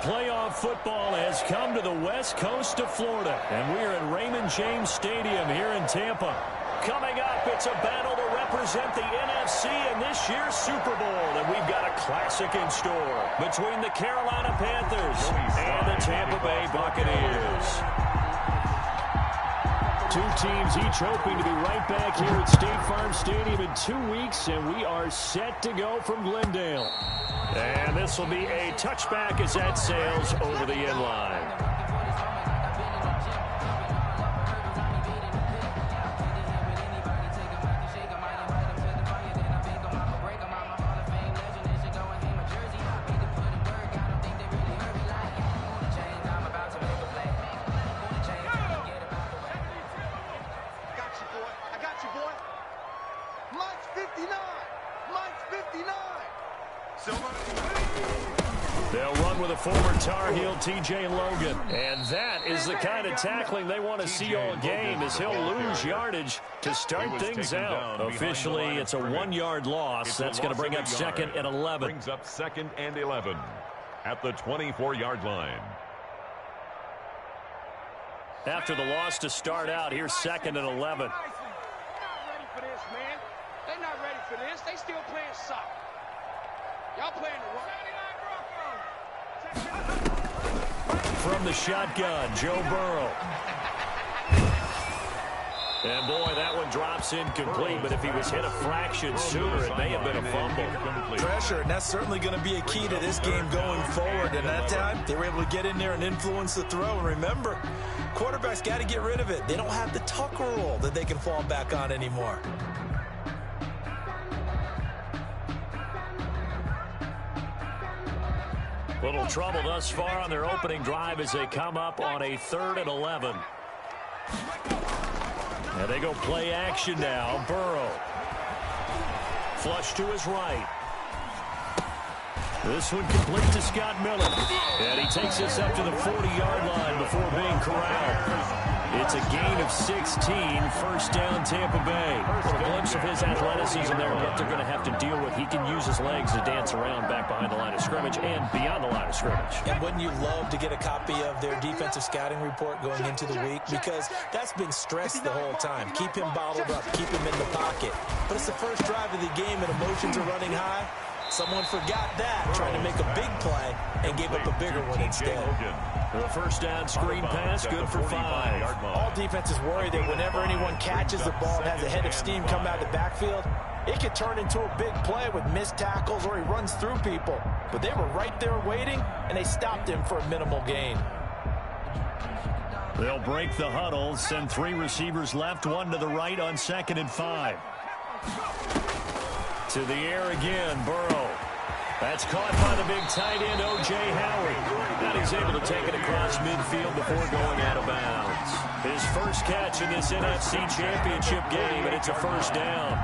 Playoff football has come to the west coast of Florida, and we're at Raymond James Stadium here in Tampa. Coming up, it's a battle to represent the NFC in this year's Super Bowl, and we've got a classic in store between the Carolina Panthers and the Tampa Bay Buccaneers. Two teams each hoping to be right back here at State Farm Stadium in 2 weeks, and we are set to go from Glendale. And this will be a touchback as that sails over the end line. They'll run with a former Tar Heel, T.J. Logan. And that is the kind of tackling they want to see all game, as he'll lose yardage to start things out. Officially, it's a 1-yard loss. That's going to bring up 2nd and 11. Brings up 2nd and 11 at the 24-yard line. After the loss to start out, here's 2nd and 11. They're not ready for this, man. They're not ready for this. They still playing soccer. Y'all playing the wrong. From the shotgun, Joe Burrow. And boy, that one drops incomplete, but if he was hit a fraction sooner, it may have been a fumble. Pressure, and that's certainly going to be a key to this game going forward. And that time, they were able to get in there and influence the throw. And remember, quarterbacks got to get rid of it. They don't have the Tucker rule that they can fall back on anymore. Little trouble thus far on their opening drive as they come up on a 3rd and 11. And they go play action now. Burrow. Flush to his right. This one complete to Scott Miller. And he takes us up to the 40-yard line before being corralled. It's a gain of 16, first down Tampa Bay. A glimpse of his athleticism there, but they're going to have to deal with. He can use his legs to dance around back behind the line of scrimmage and beyond the line of scrimmage. And wouldn't you love to get a copy of their defensive scouting report going into the week? Because that's been stressed the whole time. Keep him bottled up, keep him in the pocket. But it's the first drive of the game and emotions are running high. Someone forgot that, trying to make a big play, and gave up a bigger one instead. The first down screen pass, good for 5. All defenses worry that whenever anyone catches the ball and has a head of steam come out of the backfield, it could turn into a big play with missed tackles or he runs through people. But they were right there waiting, and they stopped him for a minimal gain. They'll break the huddle, send 3 receivers left, 1 to the right on 2nd and 5. To the air again, Burrow. That's caught by the big tight end, O.J. Howard. And he's able to take it across midfield before going out of bounds. His first catch in this NFC Championship game, and it's a first down.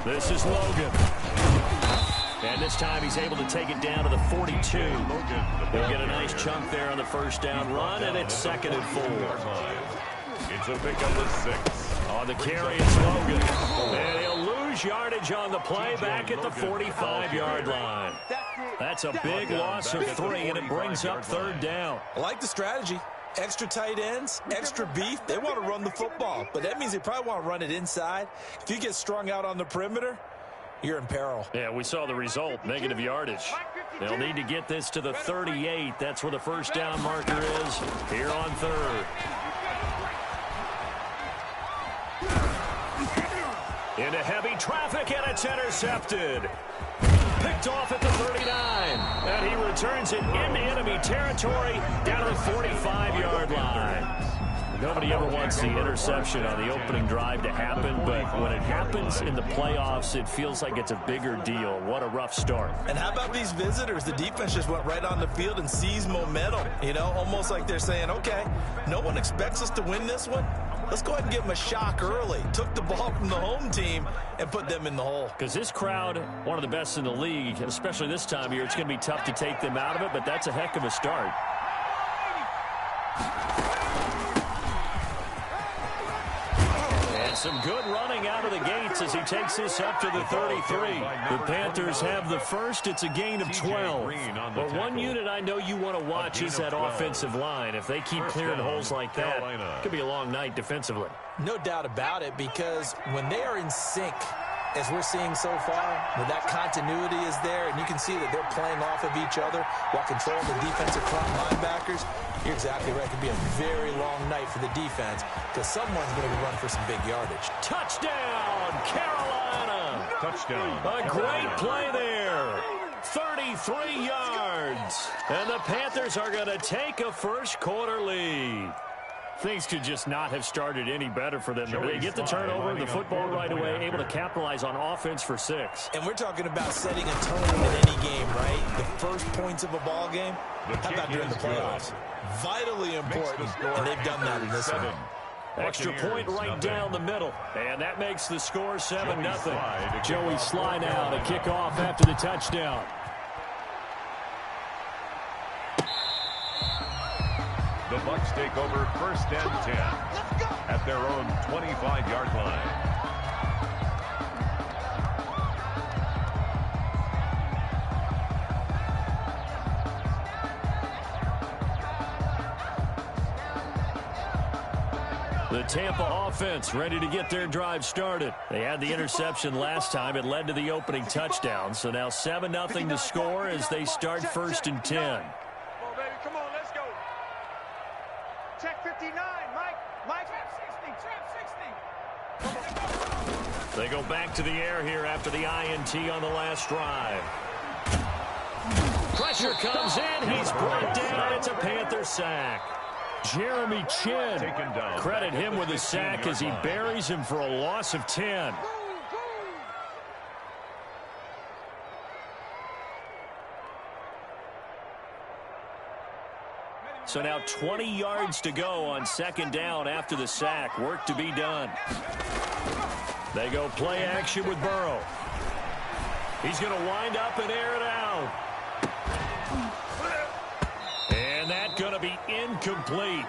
This is Logan. And this time he's able to take it down to the 42. He'll get a nice chunk there on the first down run, and it's 2nd and 4. It's a pickup of 6. On the carry, it's Logan. And he'll lose yardage on the play back at the 45-yard line. That's a big loss of 3, and it brings up 3rd down. I like the strategy. Extra tight ends, extra beef. They want to run the football, but that means they probably want to run it inside. If you get strung out on the perimeter, you're in peril. Yeah, we saw the result, negative yardage. They'll need to get this to the 38. That's where the first down marker is here on 3rd. Into heavy traffic, and it's intercepted. Picked off at the 39. And he returns it into enemy territory down to the 45-yard line. Nobody ever wants the interception on the opening drive to happen, but when it happens in the playoffs, it feels like it's a bigger deal. What a rough start. And how about these visitors? The defense just went right on the field and seized momentum. You know, almost like they're saying, okay, no one expects us to win this one. Let's go ahead and give them a shock early. Took the ball from the home team and put them in the hole. Because this crowd, one of the best in the league, especially this time of year, it's going to be tough to take them out of it, but that's a heck of a start. And some good running out of the gates as he takes this up to the 33. The Panthers have the first. It's a gain of 12. But one unit I know you want to watch is that offensive line. If they keep clearing holes like that, it could be a long night defensively. No doubt about it, because when they are in sync, as we're seeing so far, when that continuity is there, and you can see that they're playing off of each other while controlling the defensive front linebackers, you're exactly right. It could be a very long night for the defense because someone's going to run for some big yardage. Touchdown, Carolina! Touchdown. A great play there. 33 yards. And the Panthers are going to take a first-quarter lead. Things could just not have started any better for them. They get the turnover, the football right away, able to capitalize on offense for 6. And we're talking about setting a tone in any game, right? The first points of a ball game. How about during the playoffs? Vitally important, and they've done that in this one. Extra point right down the middle, and that makes the score 7-0. Joey Sly now to kick off after the touchdown. The Bucs take over 1st and 10 at their own 25-yard line. The Tampa offense ready to get their drive started. They had the interception last time. It led to the opening touchdown. So now 7-0 to score as they start 1st and 10. Come on, baby. Come on, let's go. Check 59, Mike. Trap 60. They go back to the air here after the INT on the last drive. Pressure comes in. He's brought down. It's a Panther sack. Jeremy Chin, credit him with a sack as he buries him for a loss of 10. So now 20 yards to go on 2nd down after the sack. Work to be done. They go play action with Burrow. He's going to wind up and air it out. And that's going to be incomplete.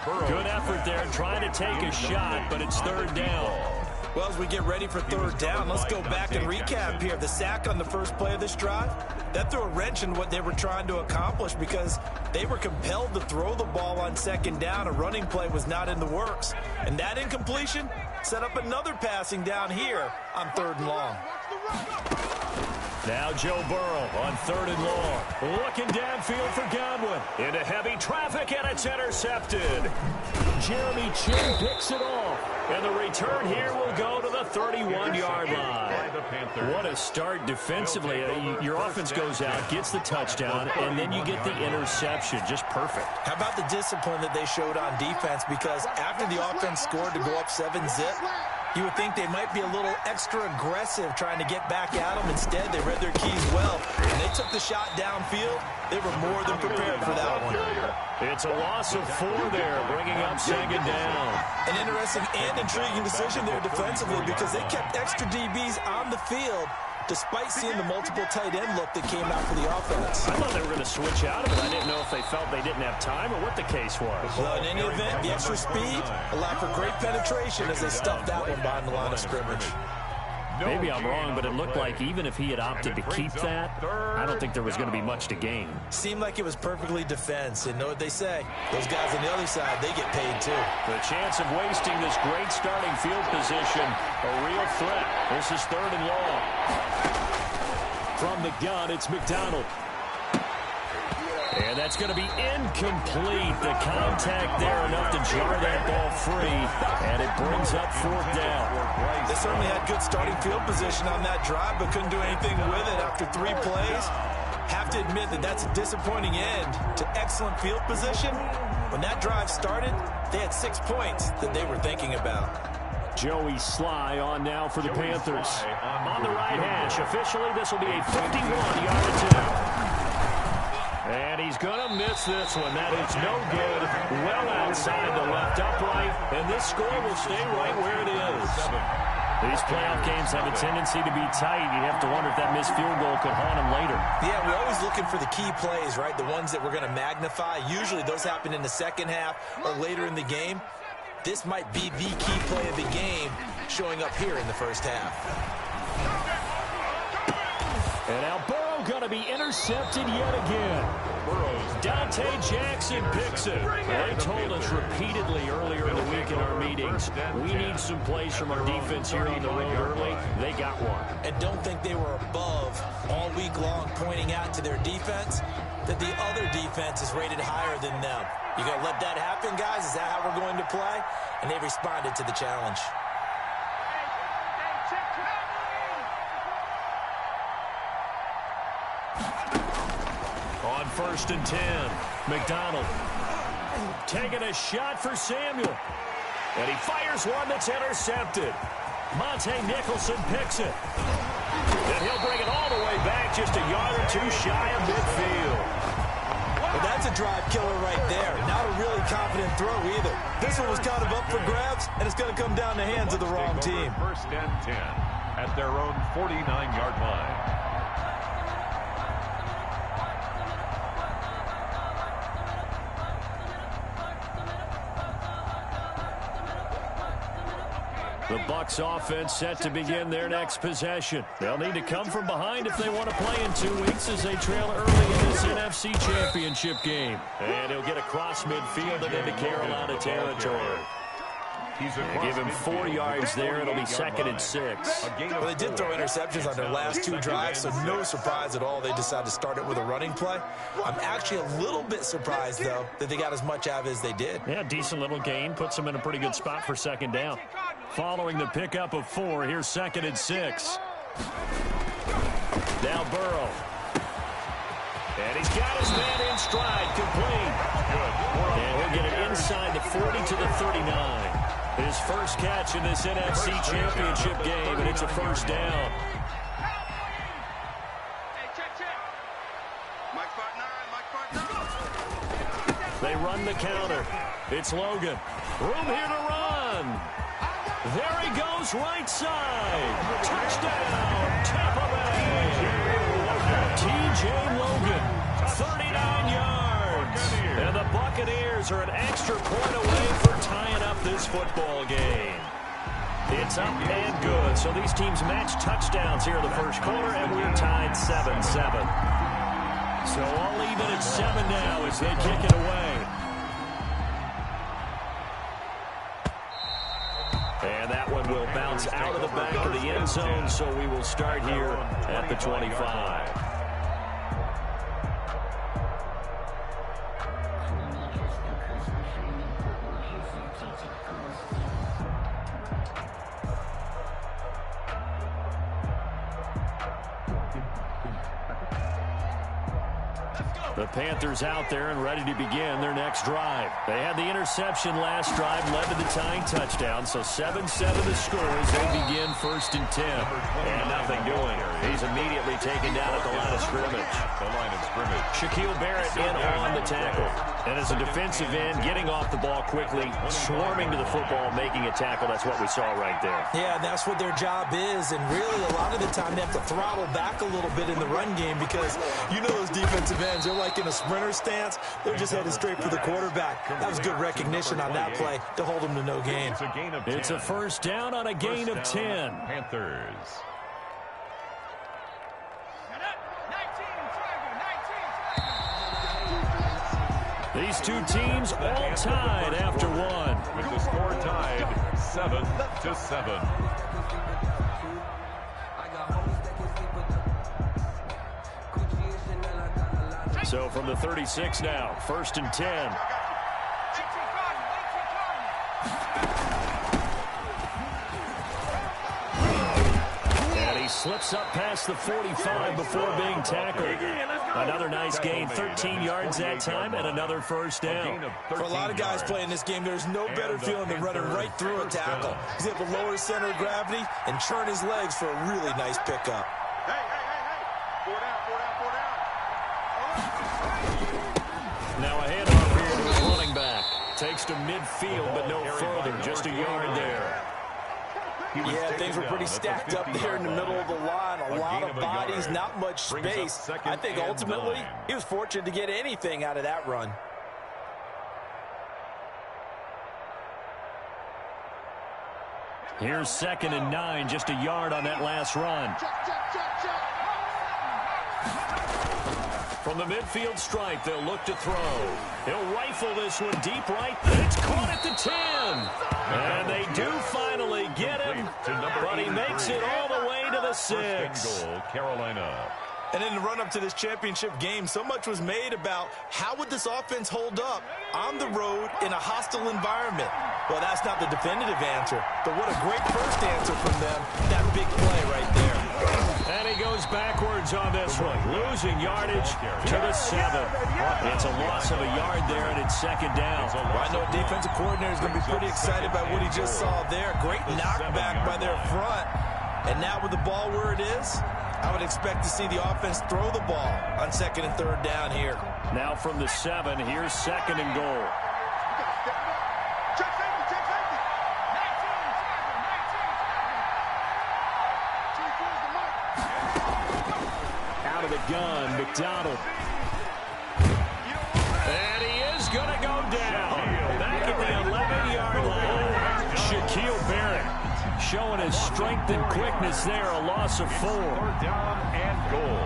Good effort there trying to take a shot, but it's 3rd down. Well, as we get ready for 3rd down, let's go back and recap here. The sack on the first play of this drive, that threw a wrench in what they were trying to accomplish because they were compelled to throw the ball on 2nd down. A running play was not in the works. And that incompletion set up another passing down here on 3rd and long. Now Joe Burrow on 3rd and long. Looking downfield for Godwin. Into heavy traffic, and it's intercepted. Jeremy Chin picks it off. And the return here will go to the 31-yard line. What a start defensively. Your offense goes out, gets the touchdown, and then you get the interception. Just perfect. How about the discipline that they showed on defense? Because after the offense scored to go up 7-0, you would think they might be a little extra aggressive trying to get back at them. Instead, they read their keys well, and they took the shot downfield. They were more than prepared for that one. It's a loss of 4 there, bringing up 2nd down. An interesting and intriguing decision there defensively because they kept extra DBs on the field despite seeing the multiple tight end look that came out for the offense. I thought they were going to switch out of it. I didn't know if they felt they didn't have time or what the case was. Well, in any event, the extra speed allowed for great penetration as they stuffed that one behind the line of scrimmage. Maybe I'm wrong, but it looked like even if he had opted to keep that, I don't think there was going to be much to gain. Seemed like it was perfectly defense, and know what they say. Those guys on the other side, they get paid too. The chance of wasting this great starting field position, a real threat. This is 3rd and long. From the gun, it's McDonald. And that's going to be incomplete. The contact there enough to jar that ball free, and it brings up 4th down. They certainly had good starting field position on that drive, but couldn't do anything with it after 3 plays. Have to admit that that's a disappointing end to excellent field position. When that drive started, they had 6 points that they were thinking about. Joey Sly on now for the Panthers. On the right hash, officially this will be a 51-yard attempt. And he's going to miss this one. That is no good. Well outside the left upright. And this score will stay right where it is. These playoff games have a tendency to be tight. You'd have to wonder if that missed field goal could haunt them later. Yeah, we're always looking for the key plays, right? The ones that we're going to magnify. Usually those happen in the second half or later in the game. This might be the key play of the game showing up here in the first half. And now Burrow going to be intercepted yet again. Dante Jackson picks it. They told us repeatedly earlier in the week in our meetings, we need some plays from our defense here on the road early. They got one. And don't think they were above all week long, pointing out to their defense that the other defense is rated higher than them. You going to let that happen, guys? Is that how we're going to play? And they responded to the challenge. On 1st and 10, McDonald taking a shot for Samuel. And he fires one that's intercepted. Monte Nicholson picks it. And he'll bring it all the way back just a yard or two shy of midfield. Well, that's a drive killer right there. Not a really confident throw either. This one was kind of up for grabs, and it's going to come down the hands of the wrong team. 1st and 10 at their own 49-yard line. The Bucs offense set to begin their next possession. They'll need to come from behind if they want to play in 2 weeks as they trail early in this NFC Championship game. And he'll get across midfield and into Carolina territory. Give him 4 yards there. It'll be 2nd and 6. Well, they did throw interceptions on their last 2 drives, so no surprise at all they decided to start it with a running play. I'm actually a little bit surprised, though, that they got as much out of it as they did. Yeah, decent little gain. Puts them in a pretty good spot for 2nd down. Following the pickup of 4, here's 2nd and 6. Now Burrow. And he's got his man in stride, complete. And he'll get it inside the 40 to the 39. His first catch in this NFC Championship game, and it's a 1st down. They run the counter. It's Logan. Room here to run. There he goes, right side. Touchdown, Tampa Bay. T.J. Logan, 39 yards. And the Buccaneers are an extra point away from tying up this football game. It's up and good. So these teams match touchdowns here in the first quarter, and we're tied 7-7. So all even at 7 now as they kick it away. And that one will bounce out of the back of the end zone, so we will start here at the 25. The Panthers out there and ready to begin their next drive. They had the interception last drive, led to the tying touchdown, so 7-7 the score as they begin 1st and 10. And nothing doing. He's immediately taken down at the line of scrimmage. Shaquille Barrett in on the tackle. And as a defensive end, getting off the ball quickly, swarming to the football, making a tackle. That's what we saw right there. Yeah, that's what their job is. And really, a lot of the time, they have to throttle back a little bit in the run game because you know those defensive ends, they're like in a sprinter stance. They're just headed straight for the quarterback. That was good recognition on that play to hold them to no gain. It's a 1st down on a gain of 10. Panthers. These two teams all tied after 1. With the score tied 7-7. So from the 36 now, 1st and 10. And he slips up past the 45 before being tackled. Another nice gain, 13 yards that time, and another 1st down. For a lot of guys playing this game, there's no better feeling than running right through a tackle. He's able to lower his center of gravity and churn his legs for a really nice pickup. Now a handoff here to his running back. Takes to midfield, but no further. Just a yard there. Yeah, things were pretty stacked up there in the middle of the line. A lot of bodies, not much space. I think ultimately he was fortunate to get anything out of that run. Here's 2nd and 9, just a yard on that last run. From the midfield stripe, they'll look to throw. He'll rifle this one deep right. It's caught at the 10. And they do finally get him, but he makes it all the way to the 6. Goal, Carolina. And in the run-up to this championship game, so much was made about how would this offense hold up on the road in a hostile environment. Well, that's not the definitive answer, but what a great first answer from them, that big play right there. And he goes backwards on this one, losing yardage to the 7. It's a loss of a yard there, and it's 2nd down. Well, I know a defensive coordinator is going to be pretty excited by what he just saw there. Great knockback by their front. And now with the ball where it is, I would expect to see the offense throw the ball on 2nd and 3rd down here. Now from the 7, here's 2nd and goal. Out of the gun, McDonald. And he is going to go down. Back at the 11-yard line. Shaquille Barrett showing his strength and quickness there. A loss of 4. 4th down and goal.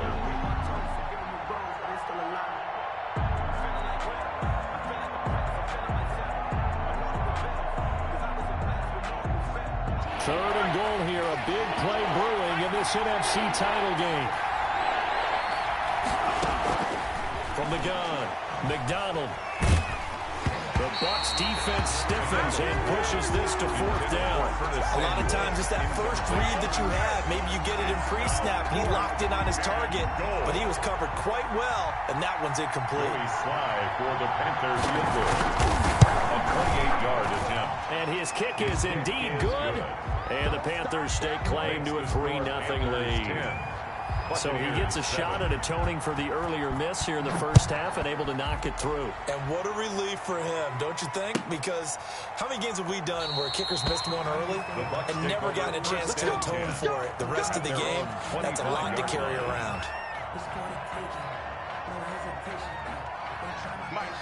Third and goal here. A big play brewing in this NFC title game. From the gun, McDonald. The Bucs defense stiffens and pushes this to 4th down. A lot of times it's that first read that you have. Maybe you get it in pre-snap. He locked in on his target, but he was covered quite well, and that one's incomplete. Slide for the Panthers. A 28-yard attempt. And his kick is indeed good. And the Panthers stake claim to a 3-0 lead. So he gets a shot at atoning for the earlier miss here in the first half and able to knock it through. And what a relief for him, don't you think? Because how many games have we done where kickers missed one early and never gotten a chance to atone for it? The rest of the game, that's a lot to carry around.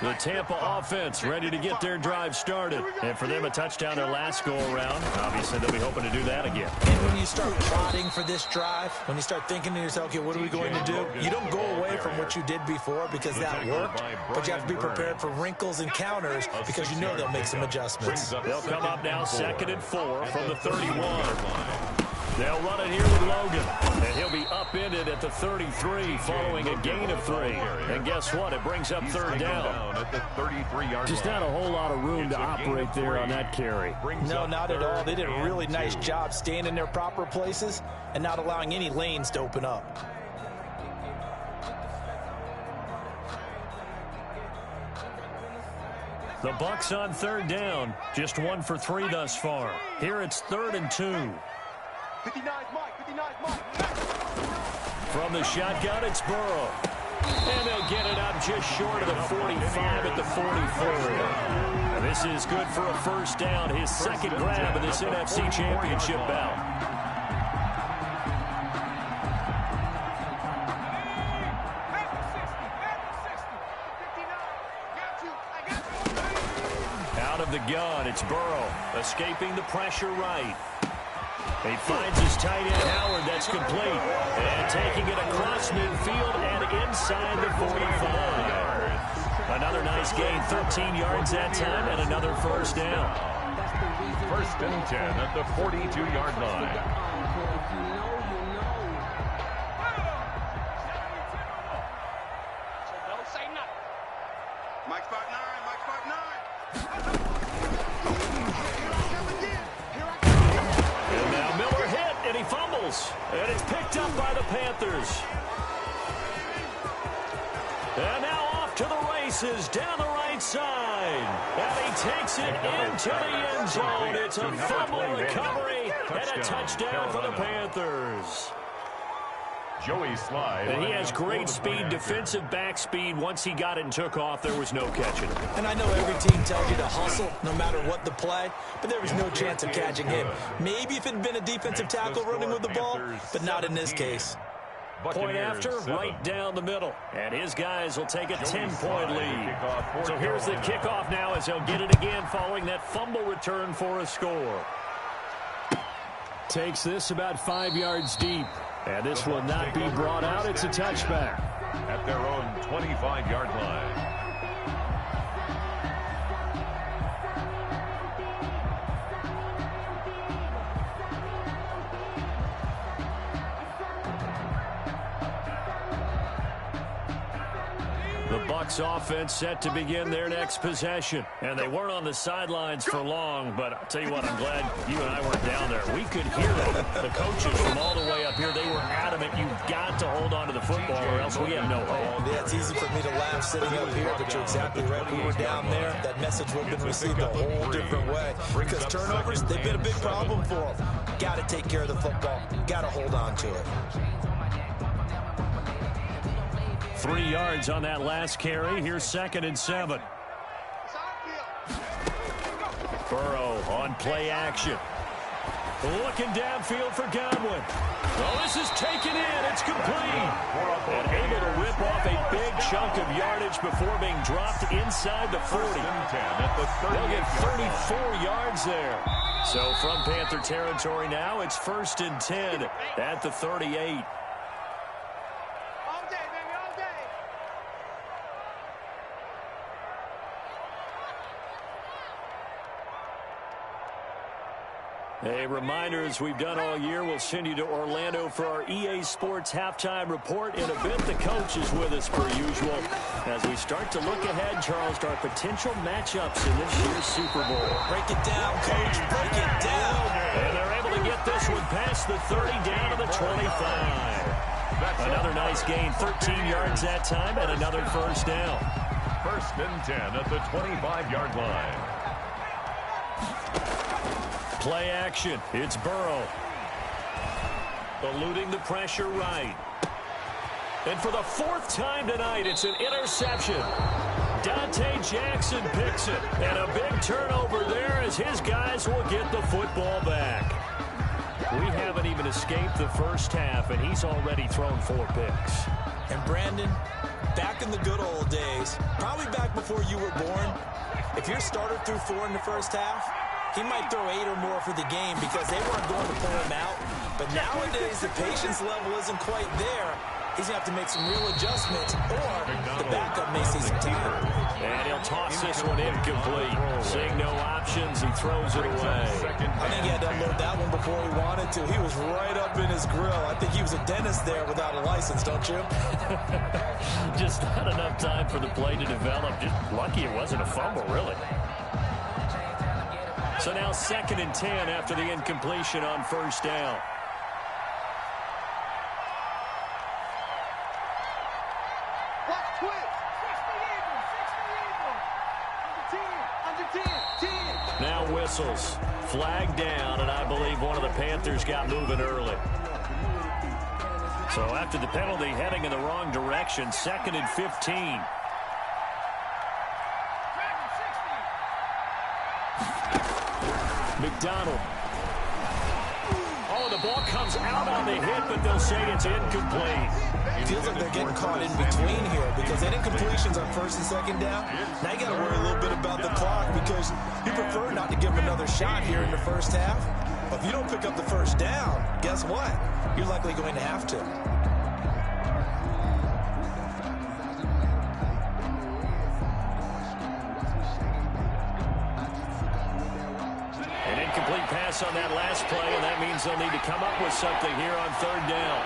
The Tampa offense ready to get their drive started. And for them, a touchdown their last go-around. Obviously, they'll be hoping to do that again. And when you start plotting for this drive, when you start thinking to yourself, okay, what are we going to do? You don't go away from what you did before because that worked, but you have to be prepared for wrinkles and counters because you know they'll make some adjustments. They'll come up now 2nd and 4 from the 31. They'll run it here with Logan, and he'll be upended at the 33 following a gain of 3. And guess what? It brings up 3rd down. At the 33-yard Just not a whole lot of room to operate there on that carry. No, not at all. They did a really nice job staying in their proper places and not allowing any lanes to open up. The Bucs on 3rd down. Just 1 for 3 thus far. Here it's 3rd and 2. 59's Mike. From the shotgun, it's Burrow. And they'll get it up just short of the 45 at the 44. And this is good for a 1st down, his 2nd grab in this NFC Championship bout. Out of the gun, it's Burrow, escaping the pressure right. He finds his tight end, Howard. That's complete. And taking it across midfield and inside the 45. Another nice gain, 13 yards that time, and another 1st down. 1st and 10 at the 42-yard line. Don't say nothing. Mike's part 9. And now Miller hit, and he fumbles. And it's picked up by the Panthers. And now off to the races down the right side. And he takes it into the end zone. It's a fumble recovery and a touchdown for the Panthers. Joey Slide. And he has great speed, defensive back speed. Once he got it and took off, there was no catching it. And I know every team tells you to hustle no matter what the play, but there was no chance of catching him. Maybe if it had been a defensive tackle running with the ball, but not in this case. Point after, right down the middle. And his guys will take a 10-point lead. So here's the kickoff now as they'll get it again following that fumble return for a score. Takes this about 5 yards deep. And this will not be brought out. It's a touchback. At their own 25-yard line. The Bucs offense set to begin their next possession. And they weren't on the sidelines for long, but I'll tell you what, I'm glad you and I weren't down there. We could hear them. The coaches from all the way up here, they were adamant. You've got to hold on to the football or else we have no hope. Yeah, it's easy for me to laugh sitting up here, but you're exactly right. We were down there. That message would have been received a whole different way. Because turnovers, they've been a big problem for them. Got to take care of the football. Got to hold on to it. 3 yards on that last carry. Here's 2nd and 7. Burrow on play action. Looking downfield for Godwin. Well, this is taken in. It's complete. And able to rip off a big chunk of yardage before being dropped inside the 40. They'll get 34 yards there. So from Panther territory now, it's 1st and 10 at the 38. A reminder, as we've done all year, we'll send you to Orlando for our EA Sports halftime report. In a bit, the coach is with us per usual. As we start to look ahead, Charles, to our potential matchups in this year's Super Bowl. Break it down, coach. Break it down. And they're able to get this one past the 30 down to the 25. Another nice gain, 13 yards that time, and another first down. 1st and 10 at the 25-yard line. Play action. It's Burrow. Eluding the pressure right. And for the 4th time tonight, it's an interception. Dante Jackson picks it. And a big turnover there as his guys will get the football back. We haven't even escaped the first half, and he's already thrown 4 picks. And Brandon, back in the good old days, probably back before you were born, if your starter threw 4 in the first half, he might throw 8 or more for the game because they weren't going to pull him out. But nowadays, the patience level isn't quite there. He's going to have to make some real adjustments, or the backup may see some time. And he'll toss this one incomplete. Seeing no options, he throws it away. I think he had to unload that one before he wanted to. He was right up in his grill. I think he was a dentist there without a license, don't you? Just not enough time for the play to develop. Just lucky it wasn't a fumble, really. So now 2nd and 10 after the incompletion on 1st down. Now whistles. Flag down, and I believe one of the Panthers got moving early. So after the penalty, heading in the wrong direction, 2nd and 15. McDonald. Oh, the ball comes out on the hit, but they'll say it's incomplete. It feels like they're getting caught in between here because that incompletion's on 1st and 2nd down. Now you got to worry a little bit about the clock because you prefer not to give them another shot here in the first half. But if you don't pick up the 1st down, guess what? You're likely going to have to. Pass on that last play, and that means they'll need to come up with something here on 3rd down.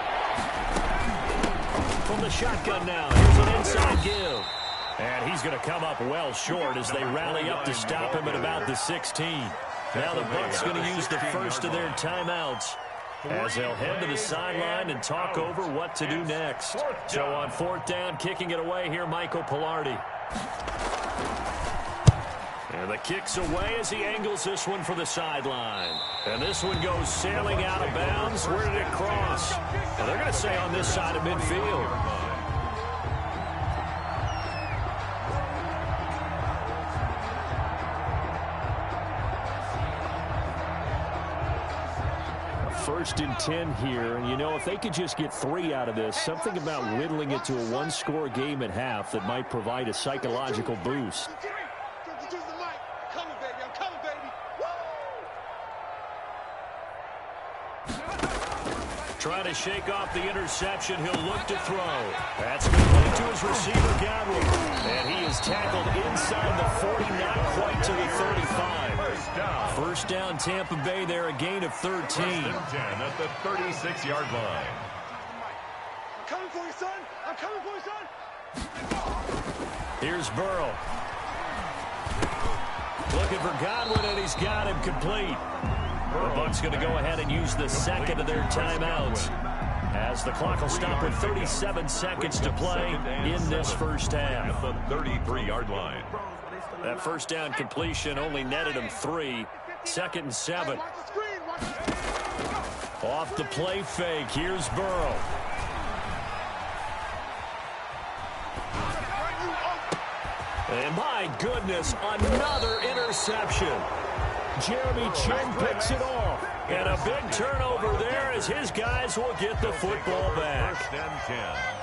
From the shotgun now, here's an inside give. And he's going to come up well short as they rally up to stop him at about the 16. Now the Bucs going to use the first of their timeouts as they'll head to the sideline and talk over what to do next. So on 4th down, kicking it away here, Michael Pilardi. And And the kick's away as he angles this one for the sideline. And this one goes sailing out of bounds. Where did it cross? Well, they're going to say on this side of midfield. First and 10 here, and you know, if they could just get 3 out of this, something about whittling it to a one-score game at half that might provide a psychological boost. Trying to shake off the interception. He'll look to throw. That's complete to his receiver, Godwin. And he is tackled inside the 40, not quite to the 35. First down, Tampa Bay there, a gain of 13. First and 10 at the 36-yard line. I'm coming for you, son. I'm coming for you, son. Here's Burrow. Looking for Godwin, and he's got him complete. The Bucs going to go ahead and use the second of their timeouts as the clock will stop with 37 seconds to play in this first half. At the 33-yard line. That first down completion only netted him 3. Second and 7. Off the play fake. Here's Burrow. And my goodness, another interception. Jeremy Chin picks it off. And a big turnover there as his guys will get the football back. First and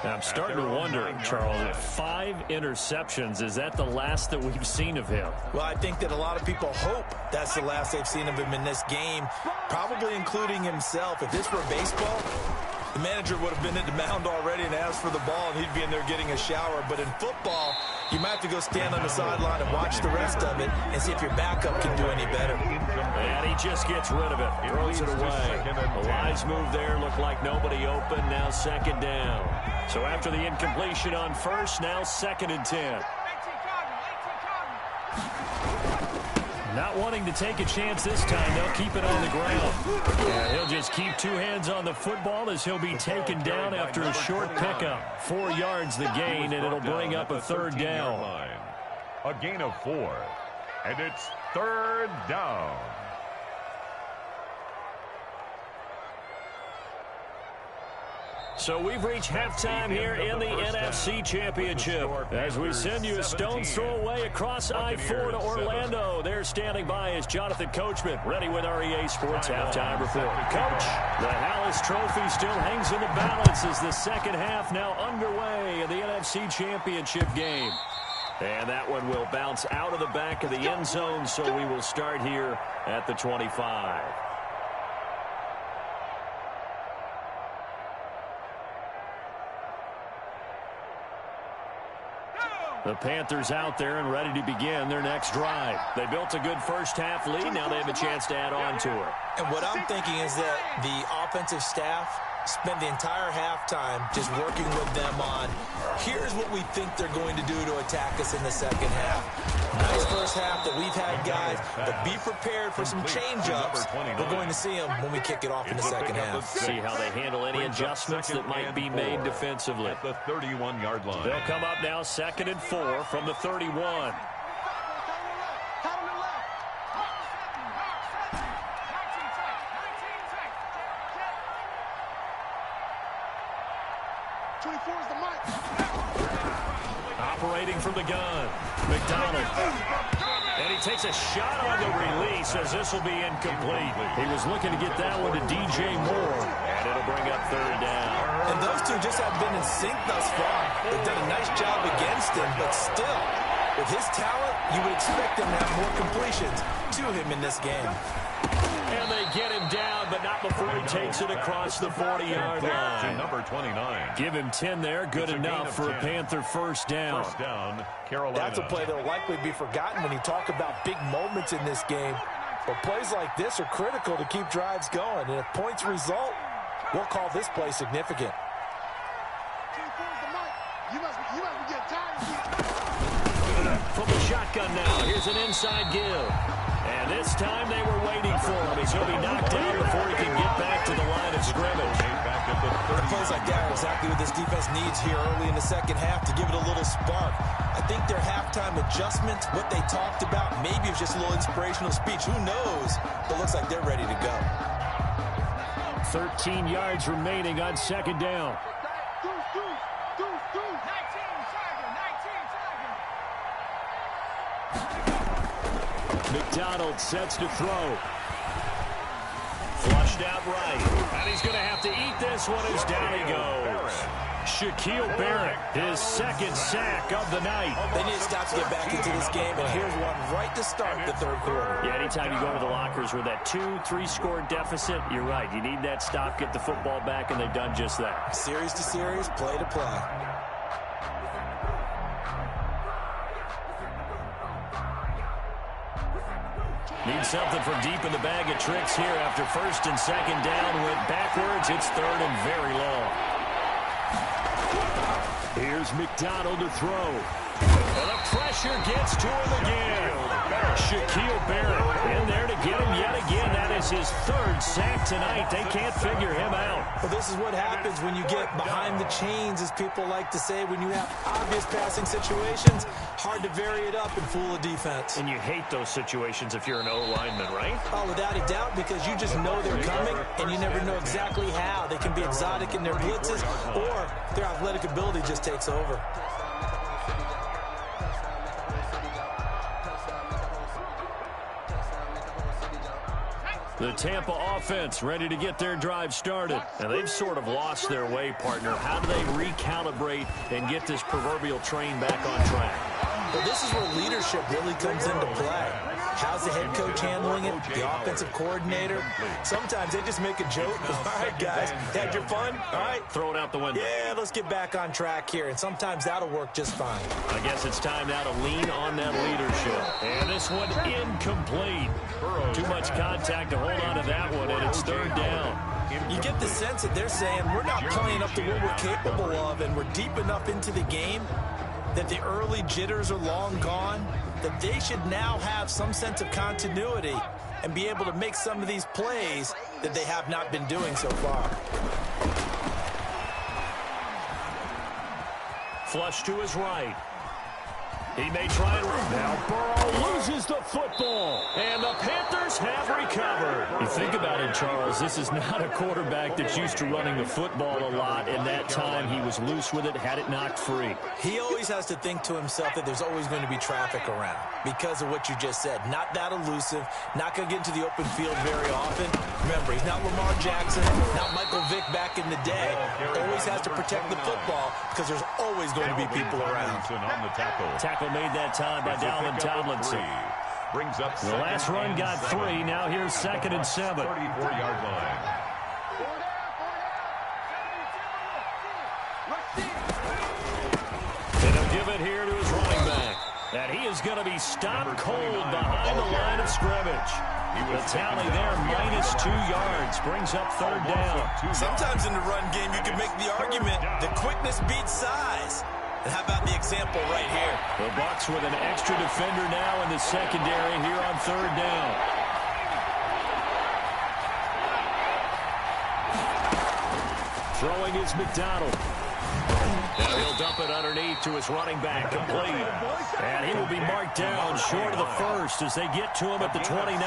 10. I'm starting to wonder, Charles, 5 interceptions. Is that the last that we've seen of him? Well, I think that a lot of people hope that's the last they've seen of him in this game, probably including himself. If this were baseball, the manager would have been at the mound already and asked for the ball, and he'd be in there getting a shower. But in football, you might have to go stand on the sideline and watch the rest of it and see if your backup can do any better. And he just gets rid of it. Throws it away. The wise move there. Looked like nobody open. Now second down. So after the incompletion on first, now second and 10. Not wanting to take a chance this time, they'll keep it on the ground. And he'll just keep 2 hands on the football as he'll be taken down after a short pickup. 4 yards the gain, and it'll bring up a third down. A gain of 4, and it's third down. So we've reached halftime here in the NFC Championship as we send you a stone's throw away across I-4 to Orlando. There standing by is Jonathan Coachman, ready with our EA Sports Halftime Report. Coach, the Hallis Trophy still hangs in the balance as the second half now underway in the NFC Championship game. And that one will bounce out of the back of the end zone, so we will start here at the 25. The Panthers out there and ready to begin their next drive. They built a good first half lead. Now they have a chance to add on to it. And what I'm thinking is that the offensive staff spent the entire halftime just working with them on, here's what we think they're going to do to attack us in the second half. Nice first half that we've had, guys, but be prepared for some change-ups. We're going to see them when we kick it off in the second half. See how they handle any adjustments that might be made defensively. At the 31-yard line. They'll come up now second and 4 from the 31. Operating from the gun, McDonald. And he takes a shot on the release as this will be incomplete. He was looking to get that one to DJ Moore, and it'll bring up third down. And those two just have been in sync thus far. They've done a nice job against him, but still, with his talent, you would expect him to have more completions to him in this game. And they get him down, but not before he takes it across the 40-yard line. Number 29. Give him 10 there. Good enough for a Panther first down. First down, Carolina. That's a play that will likely be forgotten when you talk about big moments in this game. But plays like this are critical to keep drives going. And if points result, we'll call this play significant. From the shotgun now, here's an inside give. And this time they were waiting for him as he'll be knocked down before he can get back to the line of scrimmage. Back at the plays like that are exactly what this defense needs here early in the second half to give it a little spark. I think their halftime adjustments, what they talked about, maybe it's just a little inspirational speech. Who knows? But it looks like they're ready to go. 13 yards remaining on second down. McDonald sets to throw. Flushed out right. And he's going to have to eat this one as down he goes. Shaquille Barrett, his second sack of the night. They need to stop to get back into this game, and here's one right to start the third quarter. Yeah, anytime you go to the lockers with that 2-3 score deficit, you're right. You need that stop, get the football back, and they've done just that. Series to series, play to play. Need something from deep in the bag of tricks here after first and second down. Went backwards. It's third and very long. Here's McDonald to throw. And the pressure gets to him again. Shaquille Barrett in there to get him yet again. That is his third sack tonight. They can't figure him out. Well, this is what happens when you get behind the chains, as people like to say. When you have obvious passing situations, hard to vary it up and fool a defense. And you hate those situations if you're an O-lineman, right? Oh, without a doubt, because you just know they're coming, and you never know exactly how. They can be exotic in their blitzes, or their athletic ability just takes over. The Tampa offense ready to get their drive started. And they've sort of lost their way, partner. How do they recalibrate and get this proverbial train back on track? Well, this is where leadership really comes into play. How's the head coach handling it? The offensive coordinator? Sometimes they just make a joke. All right, guys, had your fun? All right. Throw it out the window. Yeah, let's get back on track here. And sometimes that'll work just fine. I guess it's time now to lean on that leadership. And this one incomplete. Too much contact to hold on to that one, and it's third down. You get the sense that they're saying we're not playing up to what we're capable of, and we're deep enough into the game that the early jitters are long gone, that they should now have some sense of continuity and be able to make some of these plays that they have not been doing so far. Flush to his right. He may try and run. Now Burrow loses the football. And the Panthers have recovered. You think about it, Charles. This is not a quarterback that's used to running the football a lot. In that time, he was loose with it, had it knocked free. He always has to think to himself that there's always going to be traffic around because of what you just said. Not that elusive, not going to get into the open field very often. Remember, he's not Lamar Jackson, not Michael Vick back in the day. Always has to protect the football because there's always going to be people around. On the tackle Made that time by Dalvin Tomlinson. Brings up the last run got 3. Now here's 2nd and 7. 34-yard line. And he'll give it here to his running back. And he is going to be stopped cold behind the line of scrimmage. The tally there, -2 yards, brings up third down. Sometimes in the run game, you can make the argument that quickness beats size. And how about the example right here? The Bucs with an extra defender now in the secondary here on third down. Throwing is McDonald. Now he'll dump it underneath to his running back, complete. And he will be marked down short of the first as they get to him at the 29.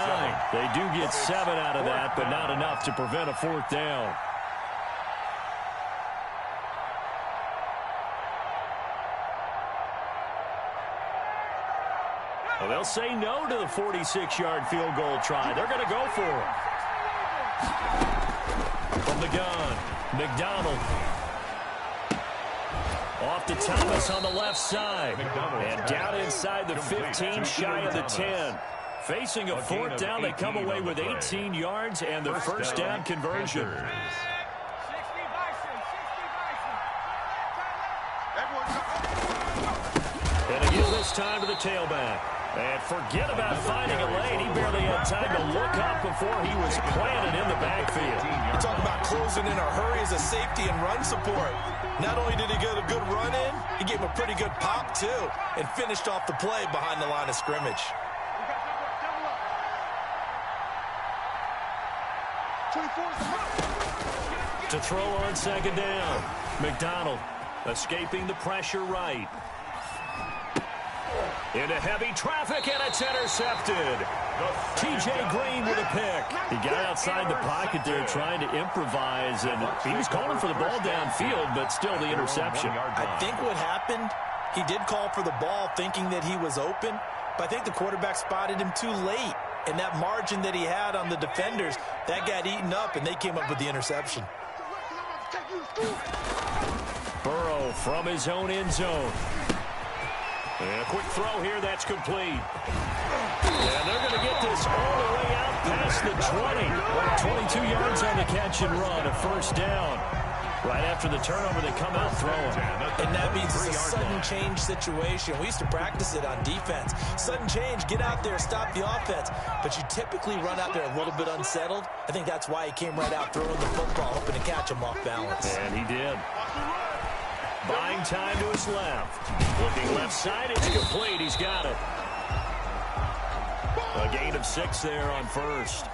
They do get 7 out of that, but not enough to prevent a fourth down. Well, they'll say no to the 46-yard field goal try. They're going to go for it. From the gun, McDonald. Off to Thomas on the left side. And down inside the 15, shy of the 10. Facing a fourth down, they come away with 18 yards and the first down conversion. And they give this time to the tailback. And forget about finding a lane. He barely had time to look up before he was planted in the backfield. You talk about closing in a hurry as a safety and run support. Not only did he get a good run in, he gave him a pretty good pop, too, and finished off the play behind the line of scrimmage. To throw on second down. McDonald escaping the pressure right. Into heavy traffic, and it's intercepted. T.J. Green with a pick. He got outside the pocket there trying to improvise, and he was calling for the ball downfield, but still the interception. I think what happened, he did call for the ball thinking that he was open, but I think the quarterback spotted him too late. And that margin that he had on the defenders, that got eaten up, and they came up with the interception. Burrow from his own end zone. And a quick throw here, that's complete. And they're going to get this all the way out past the 20. 22 yards on the catch and run, a first down. Right after the turnover, they come out throwing. And that means it's a sudden change situation. We used to practice it on defense. Sudden change, get out there, stop the offense. But you typically run out there a little bit unsettled. I think that's why he came right out throwing the football, hoping to catch him off balance. And he did. Buying time to his left. Looking left side, it's complete. He's got it. A gain of 6 there on first.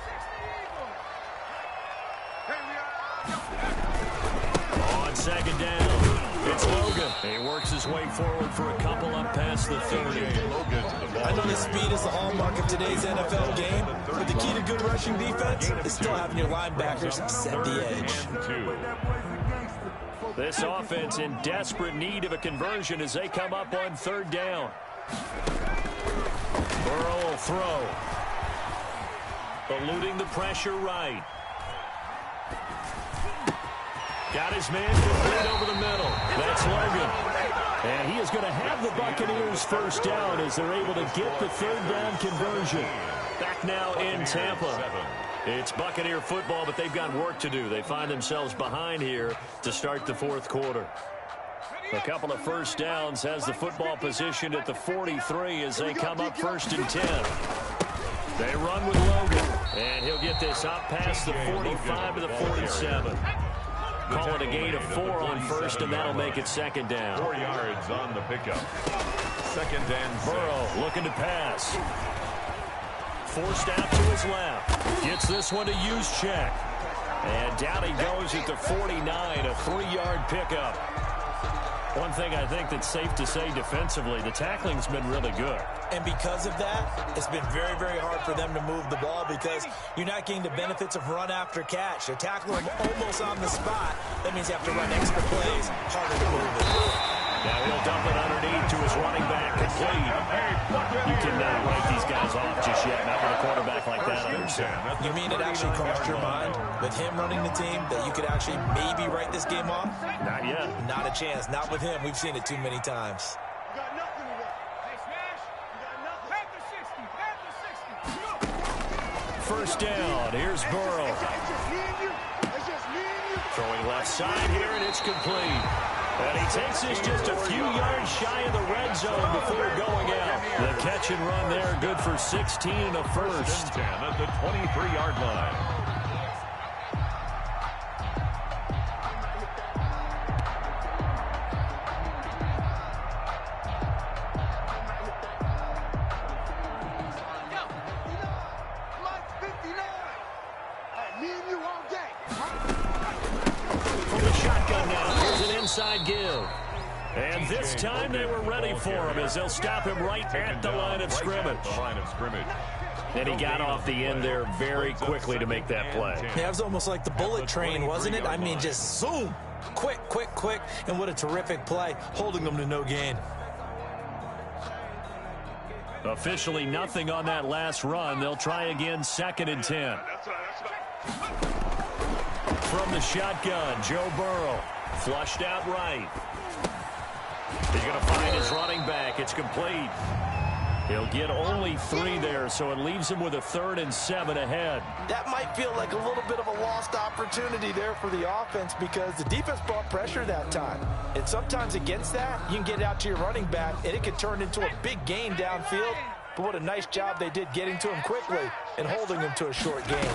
On second down, it's Logan. He works his way forward for a couple up past the 30. I know the speed is the hallmark of today's NFL game, but the key to good rushing defense is still having your linebackers set the edge. This offense in desperate need of a conversion as they come up on third down. Burrow will throw. Eluding the pressure right. Got his man complete over the middle. That's Logan. And he is going to have the Buccaneers first down as they're able to get the third down conversion. Back now in Tampa. It's Buccaneer football, but they've got work to do. They find themselves behind here to start the fourth quarter. A couple of first downs, has the football positioned at the 43 as they come up first and 10. They run with Logan, and he'll get this up past the 45 to the 47. Call it a gain of 4 on first, and that'll make it second down. 4 yards on the pickup. Second and 6. Burrow looking to pass. Forced out to his left. Gets this one to Juszczyk. And down he goes at the 49, a 3-yard pickup. One thing I think that's safe to say defensively, the tackling's been really good. And because of that, it's been very, very hard for them to move the ball because you're not getting the benefits of run after catch. They tackle him almost on the spot. That means you have to run extra plays, harder to move it. Now he'll dump it underneath to his running back complete. You cannot write these guys off just yet, not with a quarterback like that under center. You mean it actually crossed your mind with him running the team that you could actually maybe write this game off? Not yet. Not a chance. Not with him. We've seen it too many times. First down. Here's Burrow. Throwing left side here, and it's complete. And he takes this just a few yards shy of the red zone before going out. The catch and run there, good for 16 and a first. 10 at the 23-yard line. Inside give. And this time they were ready for him as they'll stop him right at the line of scrimmage. And he got off the end there very quickly to make that play. Yeah, it was almost like the bullet train, wasn't it? I mean, just zoom. Quick, quick, quick. And what a terrific play, holding them to no gain. Officially nothing on that last run. They'll try again, second and 10. From the shotgun, Joe Burrow. Flushed out right. He's going to find his running back. It's complete. He'll get only 3 there, so it leaves him with a 3rd and 7 ahead. That might feel like a little bit of a lost opportunity there for the offense because the defense brought pressure that time. And sometimes against that, you can get it out to your running back, and it could turn into a big gain downfield. But what a nice job they did getting to him quickly and holding him to a short gain.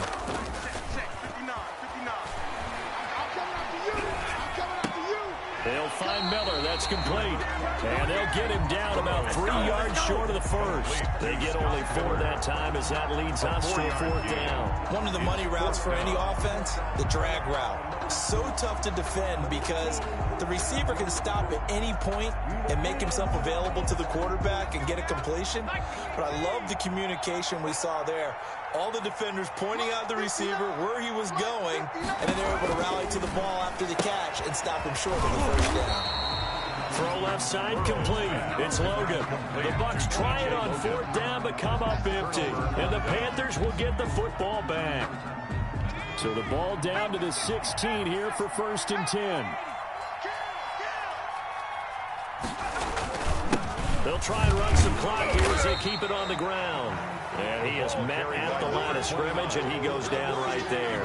They'll find Miller. That's complete. And they'll get him down about 3 yards short of the first. They get only 4 that time as that leads us to a 4th down. One of the money routes for any offense, the drag route. so tough to defend because the receiver can stop at any point and make himself available to the quarterback and get a completion. But I love the communication we saw there. All the defenders pointing out the receiver where he was going, and then they're able to rally to the ball after the catch and stop him short of the first down. Throw left side complete. It's Logan. The Bucs try it on 4th down but come up empty. And the Panthers will get the football back. So the ball down to the 16 here for 1st and 10. They'll try and run some clock here as they keep it on the ground. And he is met at the line of scrimmage, and he goes down right there.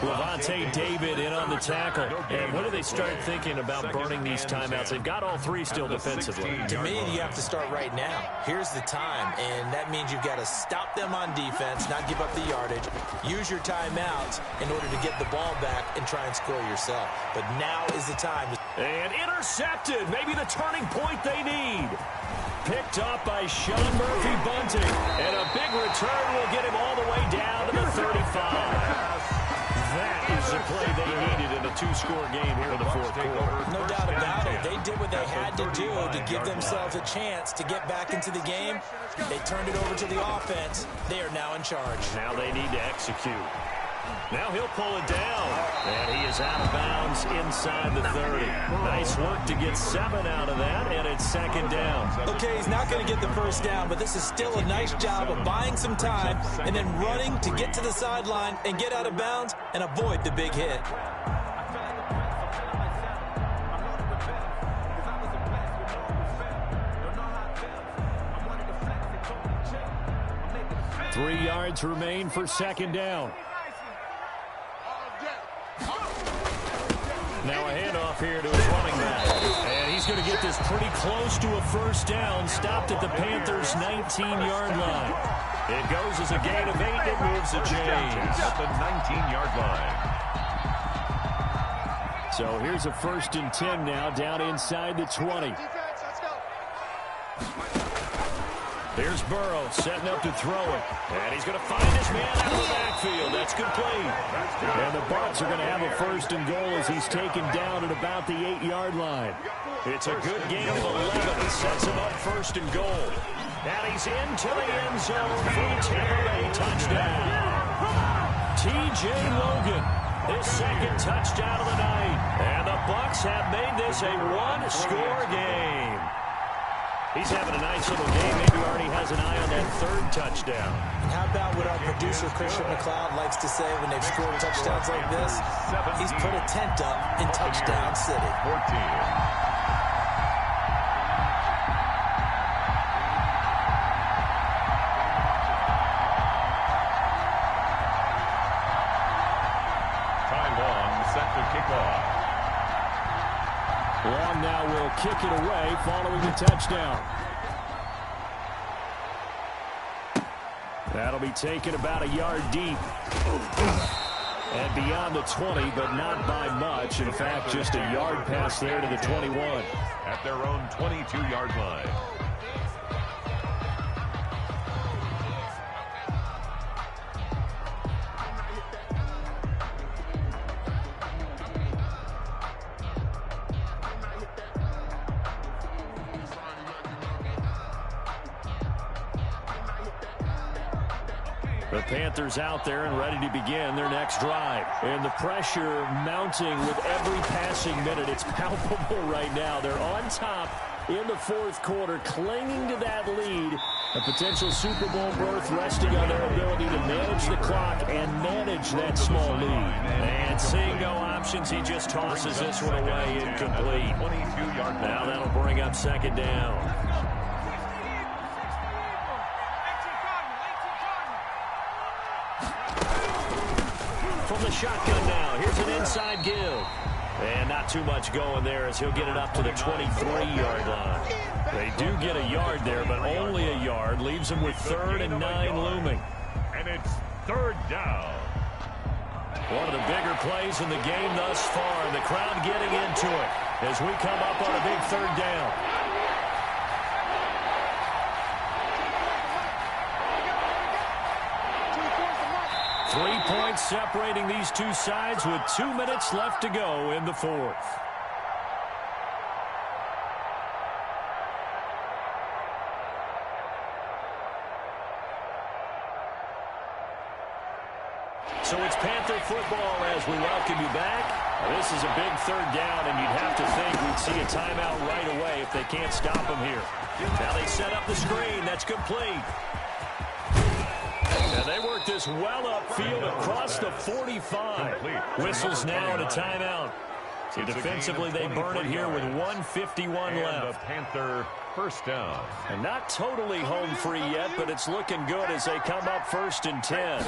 Levante David in on the tackle. And when do they start thinking about burning these timeouts? They've got all 3 still defensively. To me, you have to start right now. Here's the time, and that means you've got to stop them on defense, not give up the yardage, use your timeouts in order to get the ball back and try and score yourself. But now is the time. And intercepted. Maybe the turning point they need. Picked up by Sean Murphy-Bunting. And a big return will get him all the way down to the 35. That is the play they needed in a 2-score game here in the 4th quarter. No doubt about it. They did what they had to do to give themselves a chance to get back into the game. They turned it over to the offense. They are now in charge. Now they need to execute. Now he'll pull it down. And he is out of bounds inside the 30. Nice work to get 7 out of that, and it's 2nd down. Okay, he's not going to get the first down, but this is still a nice job of buying some time and then running to get to the sideline and get out of bounds and avoid the big hit. Three yards remain for 2nd down. Now a handoff here to his running back. And he's going to get this pretty close to a first down. Stopped at the Panthers' 19-yard line. It goes as a gain of 8. It moves the chains. At the 19-yard line. So here's a 1st and 10 now down inside the 20. Here's Burrow setting up to throw it. And he's going to find his man out of the backfield. That's complete. And the Bucs are going to have a 1st and goal as he's taken down at about the 8-yard line. It's a good game of 11. It sets him up 1st and goal. And he's into the end zone for a Tampa Bay touchdown. T.J. Logan, his 2nd touchdown of the night. And the Bucs have made this a 1-score game. He's having a nice little game. Maybe already has an eye on that 3rd touchdown. And how about what our producer, Christian McLeod, likes to say when they've scored touchdowns like this? He's put a tent up in Touchdown City. 14. Long now will kick it away following the touchdown. That'll be taken about a yard deep. And beyond the 20, but not by much. In fact, just a yard pass there to the 21. At their own 22-yard line. The Panthers out there and ready to begin their next drive. And the pressure mounting with every passing minute. It's palpable right now. They're on top in the 4th quarter, clinging to that lead. A potential Super Bowl berth resting on their ability to manage the clock and manage that small lead. And seeing no options, he just tosses this one away incomplete. Now that'll bring up 2nd down. From the shotgun now, here's an inside give. And not too much going there as he'll get it up to the 23-yard line. They do get a yard there, but only a yard. Leaves them with 3rd and 9 looming. And it's 3rd down. One of the bigger plays in the game thus far. And the crowd getting into it as we come up on a big 3rd down. 3 points separating these two sides with 2 minutes left to go in the fourth. So it's Panther football as we welcome you back. This is a big third down, and you'd have to think we'd see a timeout right away if they can't stop them here. Now they set up the screen. That's complete. And they work this well upfield across the 45. Whistles now and a timeout. So defensively, they burn it here with 1:51 left. Panther first down. And not totally home free yet, but it's looking good as they come up 1st and 10.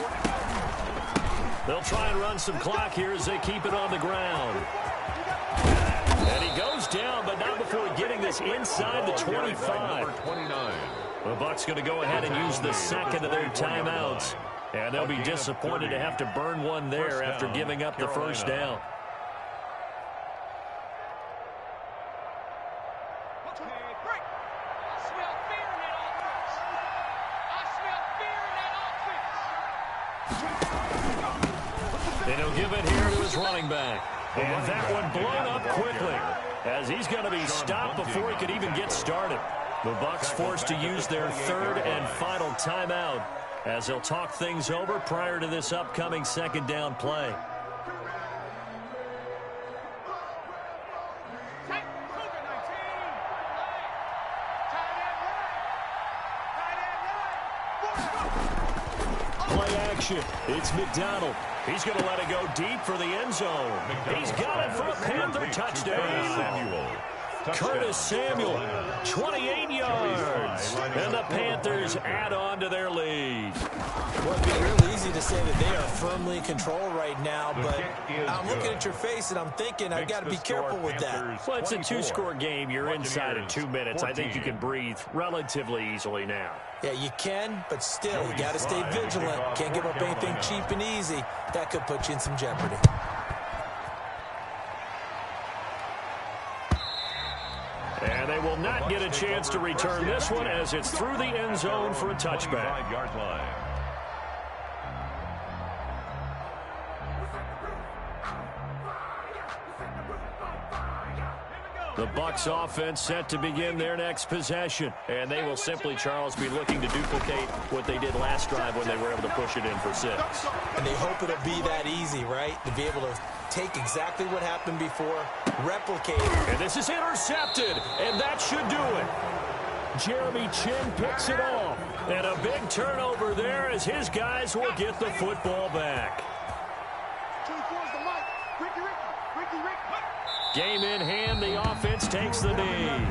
They'll try and run some clock here as they keep it on the ground. And he goes down, but not before getting this inside the 25. The Bucs going to go ahead and use the second of their timeouts. And they'll be disappointed to have to burn one there after giving up the first down. And he'll give it here to his running back. And that one blown up quickly as he's going to be stopped before he could even get started. The Bucs forced to use their third and final timeout as they'll talk things over prior to this upcoming second down play. Play action. It's McDonald. He's going to let it go deep for the end zone. He's got it for a Panther touchdown. Curtis Samuel, 28 yards. And the Panthers add on to their lead. Well, it'd be real easy to say that they are firmly in control right now, but I'm looking at your face and I'm thinking I've got to be careful with that. Well, it's a two-score game. You're inside in 2 minutes. I think you can breathe relatively easily now. Yeah, you can, but still, you got to stay vigilant. Can't give up anything cheap and easy. That could put you in some jeopardy. And they will not get a chance to return this one as it's through the end zone for a touchback. The Bucs offense set to begin their next possession. And they will simply, Charles, be looking to duplicate what they did last drive when they were able to push it in for 6. And they hope it'll be that easy, right? To be able to take exactly what happened before, replicate it. And this is intercepted, and that should do it. Jeremy Chin picks it off. And a big turnover there as his guys will get the football back. Game in hand, the offense takes the knee.